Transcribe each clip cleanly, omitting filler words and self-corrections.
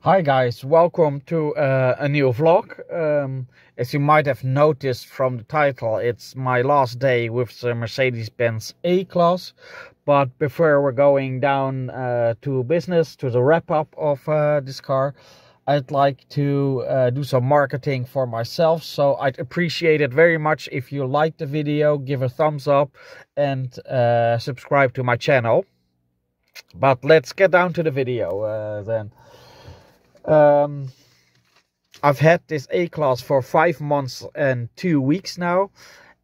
Hi guys, welcome to a new vlog. As you might have noticed from the title, it's my last day with the Mercedes-Benz A-Class. But before we're going down to business, to the wrap-up of this car, I'd like to do some marketing for myself. So I'd appreciate it very much if you like the video, give a thumbs up and subscribe to my channel. But let's get down to the video then. I've had this A-Class for 5 months and 2 weeks now,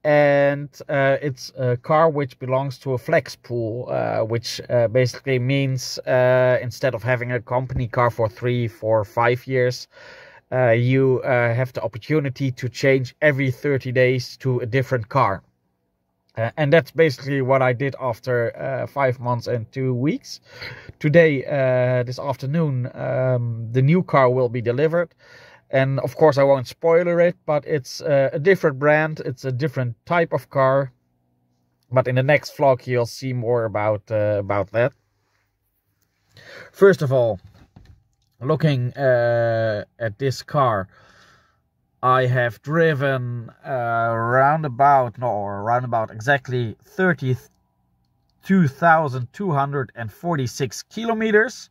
and it's a car which belongs to a flex pool, which basically means instead of having a company car for 3, 4, 5 years, you have the opportunity to change every 30 days to a different car. And that's basically what I did after 5 months and 2 weeks. Today, this afternoon, the new car will be delivered. And of course, I won't spoiler it, but it's a different brand. It's a different type of car. But in the next vlog, you'll see more about that. First of all, looking at this car, I have driven around about exactly 32,246 kilometers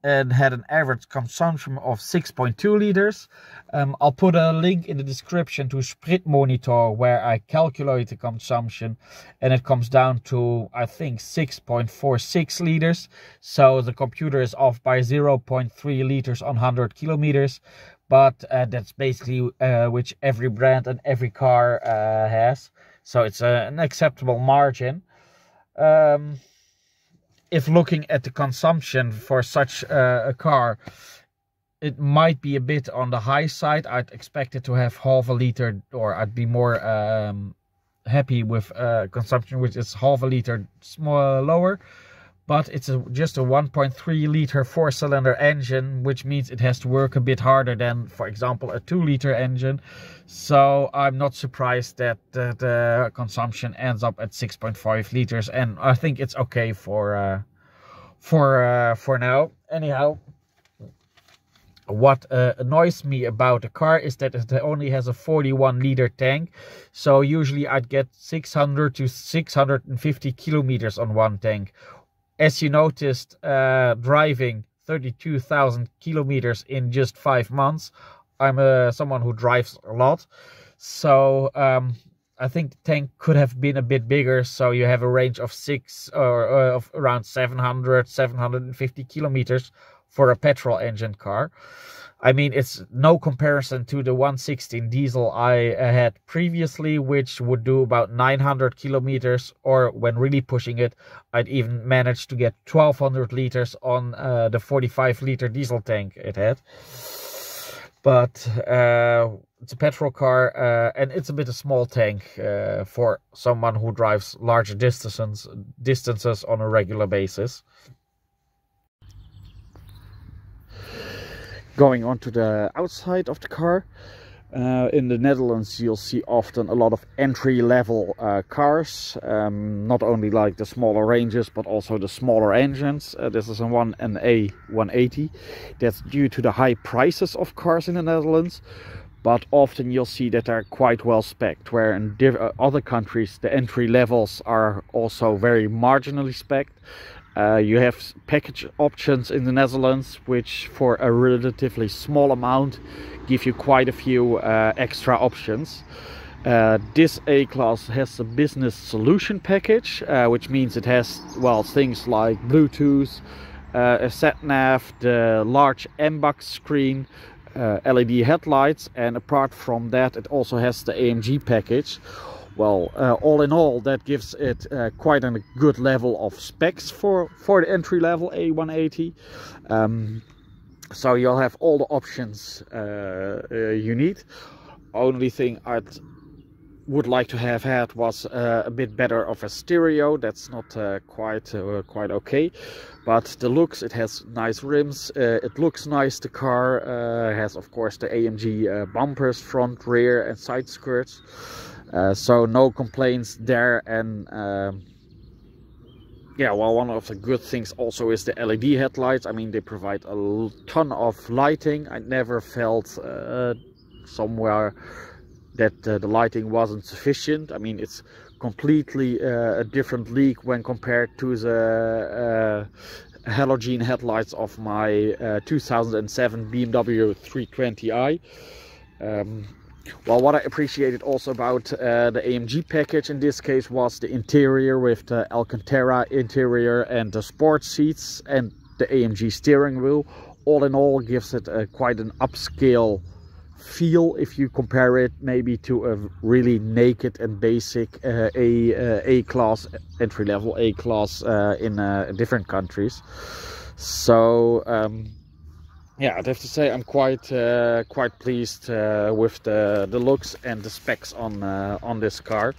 and had an average consumption of 6.2 liters. I'll put a link in the description to Sprit Monitor where I calculate the consumption, and it comes down to, I think, 6.46 liters. So the computer is off by 0.3 liters on 100 kilometers. But that's basically which every brand and every car has. So it's an acceptable margin. If looking at the consumption for such a car, it might be a bit on the high side. I'd expect it to have half a liter, or I'd be more happy with consumption which is half a liter lower. But it's just a 1.3 liter 4-cylinder engine, which means it has to work a bit harder than, for example, a 2-liter engine. So I'm not surprised that the consumption ends up at 6.5 liters, and I think it's okay for now. Anyhow, what annoys me about the car is that it only has a 41-liter tank. So usually I'd get 600 to 650 kilometers on one tank. As you noticed, driving 32,000 kilometers in just 5 months, I'm someone who drives a lot. So I think the tank could have been a bit bigger, so you have a range of of around 750 kilometers for a petrol engine car. I mean, it's no comparison to the 1.16 diesel I had previously, which would do about 900 kilometers, or when really pushing it, I'd even manage to get 1200 liters on the 45-liter diesel tank it had. But it's a petrol car, and it's a bit a small tank for someone who drives larger distances on a regular basis. Going on to the outside of the car, in the Netherlands you'll see often a lot of entry-level cars, not only like the smaller ranges but also the smaller engines. This is an A180. That's due to the high prices of cars in the Netherlands, but often you'll see that they're quite well spec'd, where in other countries the entry levels are also very marginally spec'd. You have package options in the Netherlands, which for a relatively small amount give you quite a few extra options. This A-Class has a business solution package, which means it has, well, things like Bluetooth, a sat-nav, the large MBUX screen, LED headlights, and apart from that it also has the AMG package. Well, all in all, that gives it quite a good level of specs for the entry-level A180. So you'll have all the options you need. Only thing I would like to have had was a bit better of a stereo. That's not quite okay. But the looks, it has nice rims. It looks nice. The car has, of course, the AMG bumpers, front, rear, and side skirts. So no complaints there, and yeah, well, one of the good things also is the LED headlights. I mean, they provide a ton of lighting. I never felt somewhere that the lighting wasn't sufficient. I mean, it's completely a different league when compared to the halogen headlights of my 2007 BMW 320i. Well, what I appreciated also about the AMG package in this case was the interior with the Alcantara interior and the sports seats and the AMG steering wheel. All in all, gives it quite an upscale feel if you compare it maybe to a really naked and basic A-class, entry-level A-class in different countries. So yeah, I'd have to say I'm quite pleased with the looks and the specs on this car.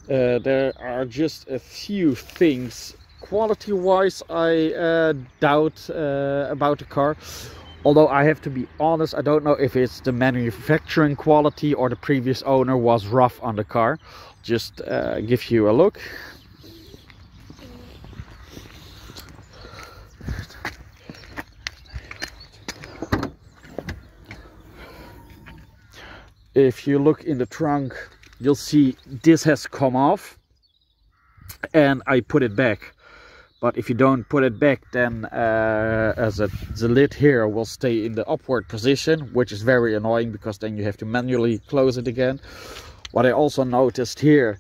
There are just a few things quality-wise I doubt about the car. Although I have to be honest, I don't know if it's the manufacturing quality or the previous owner was rough on the car. Just give you a look. If you look in the trunk, you'll see this has come off and I put it back. But if you don't put it back, then the lid here will stay in the upward position, which is very annoying because then you have to manually close it again. What I also noticed here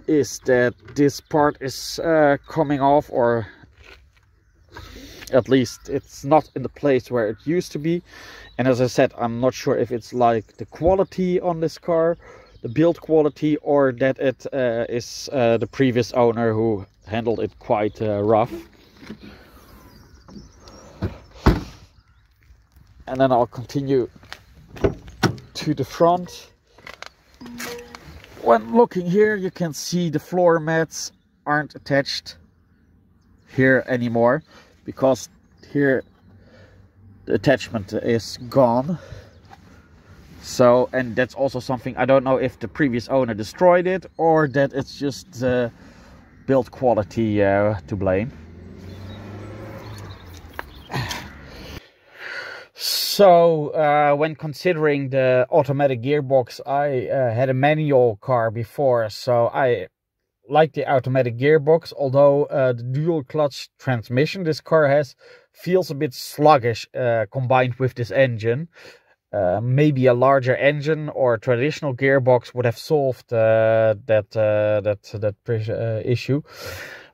is that this part is coming off, or at least it's not in the place where it used to be. And as I said, I'm not sure if it's like the quality on this car, the build quality, or that it is the previous owner who handled it quite rough. And then I'll continue to the front. When looking here, you can see the floor mats aren't attached here anymore, because here the attachment is gone. So, and that's also something, I don't know if the previous owner destroyed it or that it's just build quality to blame. So when considering the automatic gearbox, I had a manual car before, so I like the automatic gearbox, although the dual clutch transmission this car has feels a bit sluggish combined with this engine. Maybe a larger engine or traditional gearbox would have solved that issue,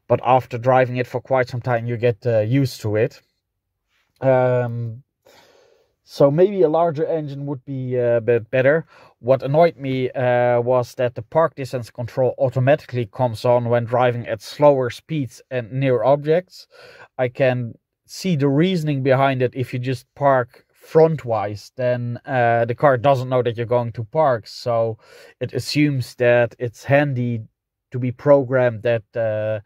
but after driving it for quite some time you get used to it. So maybe a larger engine would be a bit better. What annoyed me was that the park distance control automatically comes on when driving at slower speeds and near objects. I can see the reasoning behind it. If you just park front-wise, then the car doesn't know that you're going to park, so it assumes that it's handy to be programmed that the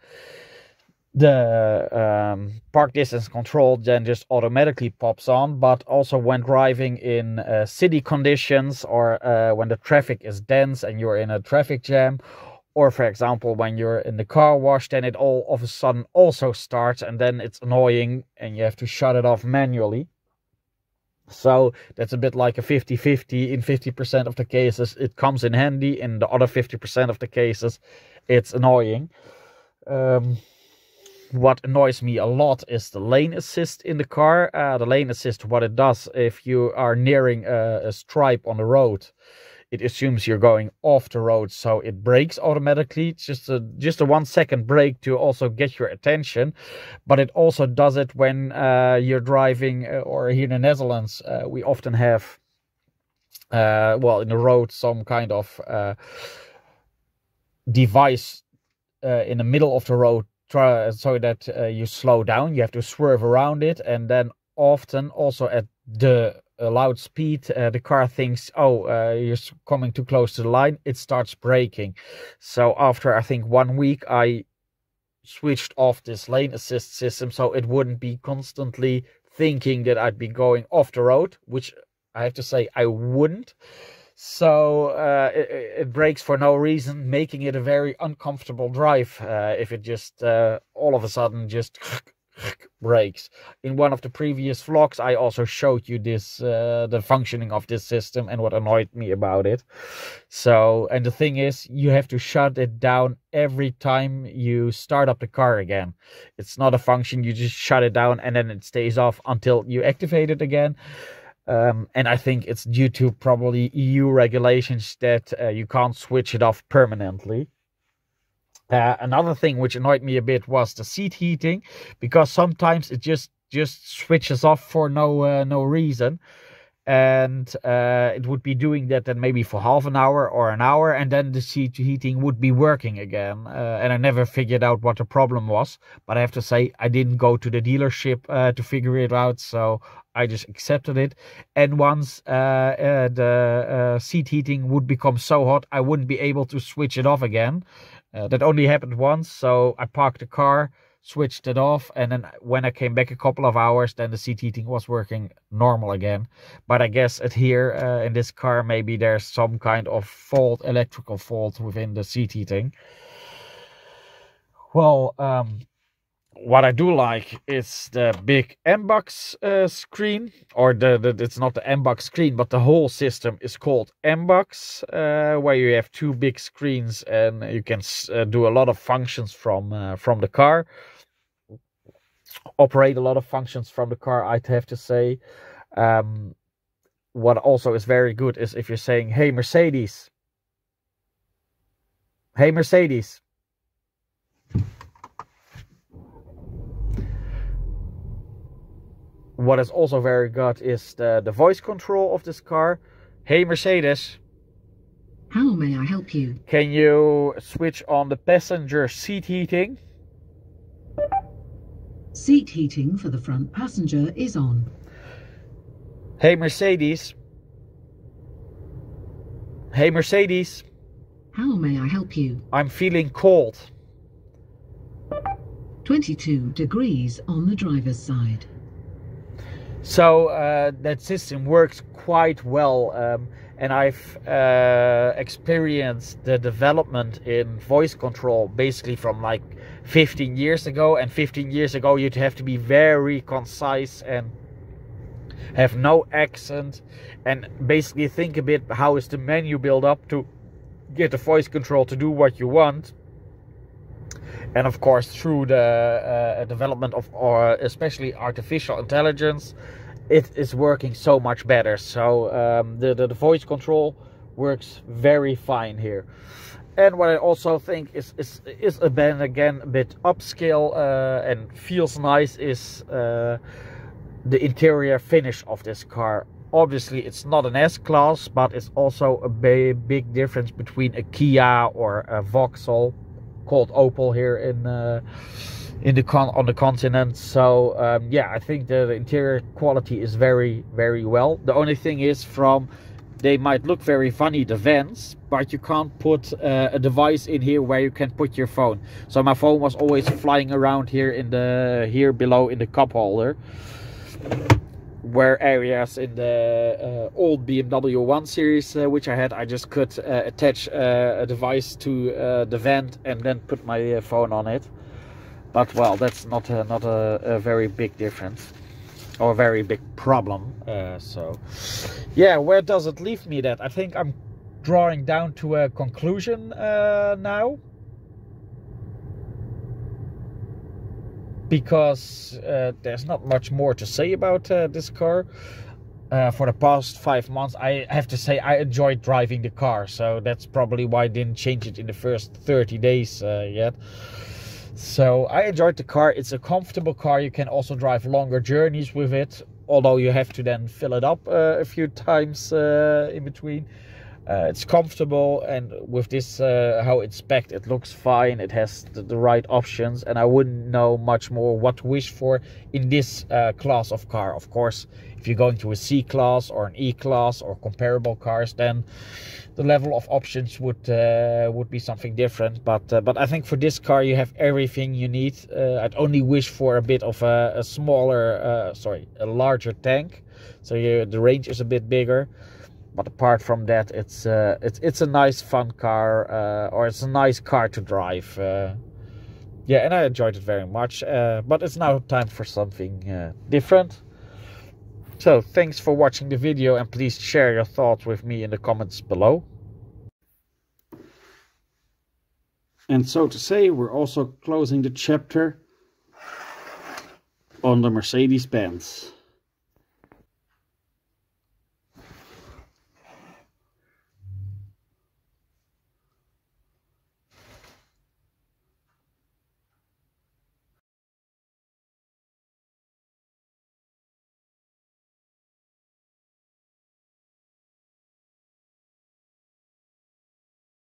park distance control then just automatically pops on. But also when driving in city conditions, or when the traffic is dense and you're in a traffic jam, or for example when you're in the car wash, then it all of a sudden also starts, and then it's annoying and you have to shut it off manually. So that's a bit like a 50-50. In 50% of the cases it comes in handy, in the other 50% of the cases it's annoying. What annoys me a lot is the lane assist in the car. The lane assist, what it does, if you are nearing a stripe on the road, it assumes you're going off the road, so it brakes automatically. It's just a 1 second brake to also get your attention. But it also does it when you're driving, or here in the Netherlands, we often have, well, in the road, some kind of device in the middle of the road, so that you slow down. You have to swerve around it, and then often also at the allowed speed, the car thinks, oh, you're coming too close to the line, it starts braking. So after I think 1 week I switched off this lane assist system, so it wouldn't be constantly thinking that I'd be going off the road, which I have to say I wouldn't. So it brakes for no reason, making it a very uncomfortable drive if it just all of a sudden just brakes. In one of the previous vlogs, I also showed you this the functioning of this system and what annoyed me about it. So, and the thing is, you have to shut it down every time you start up the car again. It's not a function, you just shut it down and then it stays off until you activate it again. And I think it's due to probably EU regulations that you can't switch it off permanently. Another thing which annoyed me a bit was the seat heating, because sometimes it just switches off for no reason, and it would be doing that then maybe for half an hour or an hour, and then the seat heating would be working again, and I never figured out what the problem was. But I have to say, I didn't go to the dealership to figure it out, so I just accepted it. And once the seat heating would become so hot, I wouldn't be able to switch it off again. That only happened once, so I parked the car, switched it off, and then when I came back a couple of hours, then the seat heating was working normal again. But I guess here in this car, maybe there's some kind of fault, electrical fault within the seat heating. Well, what I do like is the big M-Box screen, or it's not the M-Box screen, but the whole system is called M-Box, where you have two big screens and you can do a lot of functions from the car, operate a lot of functions from the car, I'd have to say. What also is very good is if you're saying, "Hey Mercedes, hey Mercedes." What is also very good is the voice control of this car. "Hey Mercedes, how may I help you? Can you switch on the passenger seat heating?" Seat heating for the front passenger is on. "Hey Mercedes, hey Mercedes, how may I help you? I'm feeling cold." 22 degrees on the driver's side. So that system works quite well, and I've experienced the development in voice control basically from like 15 years ago. And 15 years ago you'd have to be very concise and have no accent, and basically think a bit how is the menu built up to get the voice control to do what you want. And of course, through the development of especially artificial intelligence, it is working so much better. So the voice control works very fine here. And what I also think is again a bit upscale and feels nice is the interior finish of this car. Obviously, it's not an S-Class, but it's also a big difference between a Kia or a Vauxhall, called Opel here on the continent. So yeah, I think the interior quality is very well. The only thing is, they might look very funny, the vents, but you can't put a device in here where you can put your phone. So my phone was always flying around here below in the cup holder, where areas in the old BMW 1 Series which I had, I just could attach a device to the vent and then put my phone on it. But well, that's not a very big difference or a very big problem. So yeah, where does it leave me? That I think I'm drawing down to a conclusion now, because there's not much more to say about this car. For the past 5 months, I have to say I enjoyed driving the car, so that's probably why I didn't change it in the first 30 days yet. So I enjoyed the car. It's a comfortable car. You can also drive longer journeys with it, although you have to then fill it up a few times in between. It's comfortable, and with this how it's spec'd, it looks fine. It has the right options, and I wouldn't know much more what to wish for in this class of car. Of course, if you're going to a C-Class or an E-Class or comparable cars, then the level of options would be something different. But I think for this car you have everything you need. I'd only wish for a bit of a larger tank, so the range is a bit bigger. But apart from that, it's a nice fun car, or it's a nice car to drive. Yeah, and I enjoyed it very much. But it's now time for something different. So thanks for watching the video, and please share your thoughts with me in the comments below. And so to say, we're also closing the chapter on the Mercedes-Benz.